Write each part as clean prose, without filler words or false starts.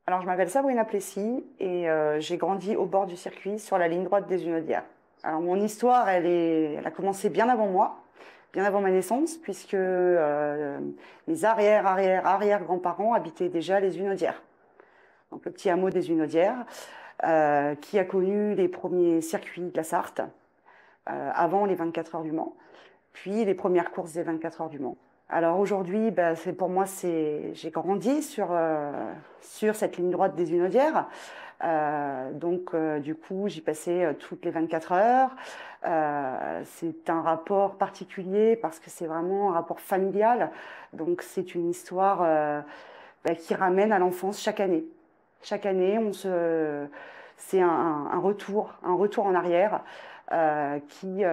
Alors, je m'appelle Sabrina Plessis et j'ai grandi au bord du circuit sur la ligne droite des Hunaudières. Alors, mon histoire, elle a commencé bien avant moi, bien avant ma naissance, puisque mes arrière-grands-parents habitaient déjà les Hunaudières. Donc, le petit hameau des Hunaudières, qui a connu les premiers circuits de la Sarthe, avant les 24 heures du Mans, puis les premières courses des 24 heures du Mans. Alors aujourd'hui, pour moi, j'ai grandi sur cette ligne droite des Hunaudières. Du coup, j'y passais toutes les 24 heures. C'est un rapport particulier parce que c'est vraiment un rapport familial. Donc c'est une histoire qui ramène à l'enfance chaque année. Chaque année, c'est un retour en arrière qui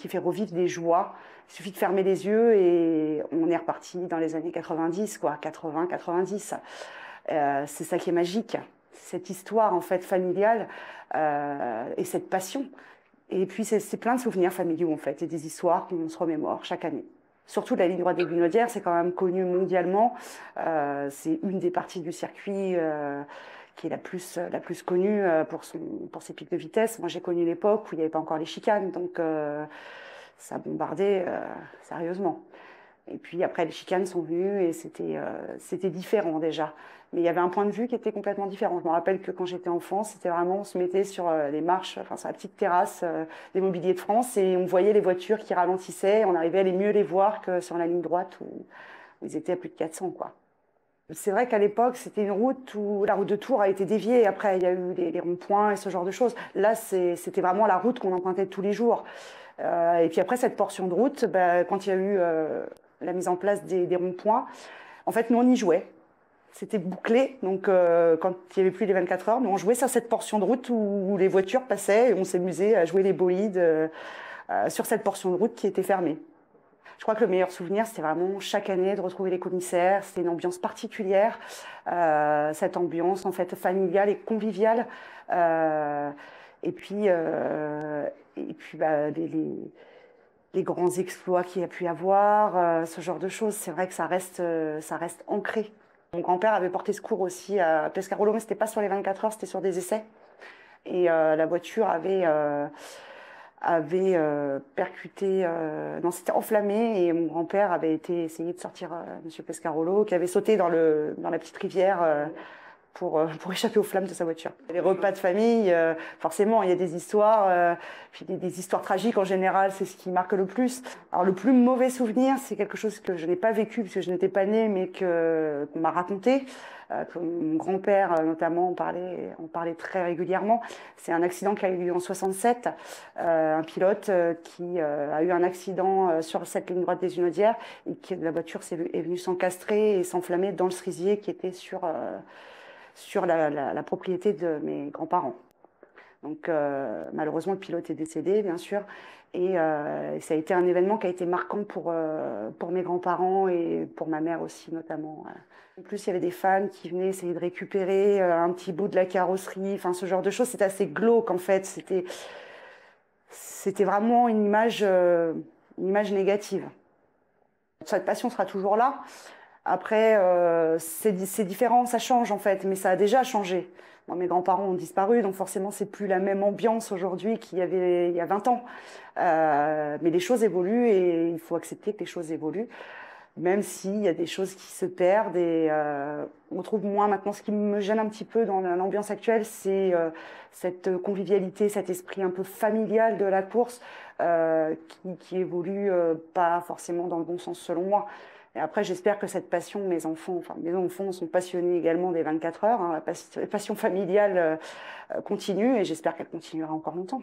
fait revivre des joies. Il suffit de fermer les yeux et on est reparti dans les années 90, quoi, 80, 90. C'est ça qui est magique, cette histoire en fait familiale et cette passion. Et puis c'est plein de souvenirs familiaux en fait et des histoires qu'on se remémore chaque année. Surtout la ligne droite des Hunaudières, c'est quand même connu mondialement. C'est une des parties du circuit qui est la plus connue pour ses pics de vitesse. Moi, j'ai connu l'époque où il n'y avait pas encore les chicanes, donc ça bombardait sérieusement. Et puis après, les chicanes sont venues et c'était différent déjà. Mais il y avait un point de vue qui était complètement différent. Je me rappelle que quand j'étais enfant, c'était vraiment, on se mettait sur les marches, enfin sur la petite terrasse des Mobiliers de France et on voyait les voitures qui ralentissaient. On arrivait à mieux les voir que sur la ligne droite où ils étaient à plus de 400, quoi. C'est vrai qu'à l'époque, c'était une route où la route de Tours a été déviée. Après, il y a eu les ronds-points et ce genre de choses. Là, c'était vraiment la route qu'on empruntait tous les jours. Et puis après, cette portion de route, quand il y a eu la mise en place des ronds-points, en fait, nous, on y jouait. C'était bouclé. Donc, quand il n'y avait plus les 24 heures, nous, on jouait sur cette portion de route où les voitures passaient et on s'amusait à jouer les bolides sur cette portion de route qui était fermée. Je crois que le meilleur souvenir, c'était vraiment chaque année de retrouver les commissaires. C'était une ambiance particulière, cette ambiance en fait familiale et conviviale. Euh, et puis, euh, les grands exploits qu'il y a pu y avoir, ce genre de choses. C'est vrai que ça reste ancré. Mon grand-père avait porté secours aussi à Pescarolo, mais c'était pas sur les 24 heures, c'était sur des essais. Et la voiture avait percuté, non, c'était enflammé et mon grand-père avait essayé de sortir Monsieur Pescarolo, qui avait sauté dans la petite rivière pour échapper aux flammes de sa voiture. Les repas de famille, forcément, il y a des histoires, puis des histoires tragiques en général, c'est ce qui marque le plus. Alors le plus mauvais souvenir, c'est quelque chose que je n'ai pas vécu puisque je n'étais pas née, mais qu'on m'a raconté, que mon grand-père notamment on parlait très régulièrement. C'est un accident qui a eu lieu en 67, un pilote qui a eu un accident sur cette ligne droite des Hunaudières et que la voiture est venue s'encastrer et s'enflammer dans le cerisier qui était sur la propriété de mes grands-parents. Donc malheureusement, le pilote est décédé, bien sûr, et ça a été un événement qui a été marquant pour mes grands-parents et pour ma mère aussi, notamment. En plus, il y avait des fans qui venaient essayer de récupérer un petit bout de la carrosserie, enfin ce genre de choses. C'était assez glauque en fait. C'était vraiment une image négative. Cette passion sera toujours là. Après, c'est différent, ça change en fait, mais ça a déjà changé. Moi, mes grands-parents ont disparu, donc forcément, c'est plus la même ambiance aujourd'hui qu'il y avait il y a 20 ans. Mais les choses évoluent et il faut accepter que les choses évoluent, même s'il y a des choses qui se perdent et on trouve moins maintenant. Ce qui me gêne un petit peu dans l'ambiance actuelle, c'est cette convivialité, cet esprit un peu familial de la course qui évolue pas forcément dans le bon sens selon moi. Et après, j'espère que cette passion, mes enfants sont passionnés également des 24 heures, hein, la passion familiale continue et j'espère qu'elle continuera encore longtemps.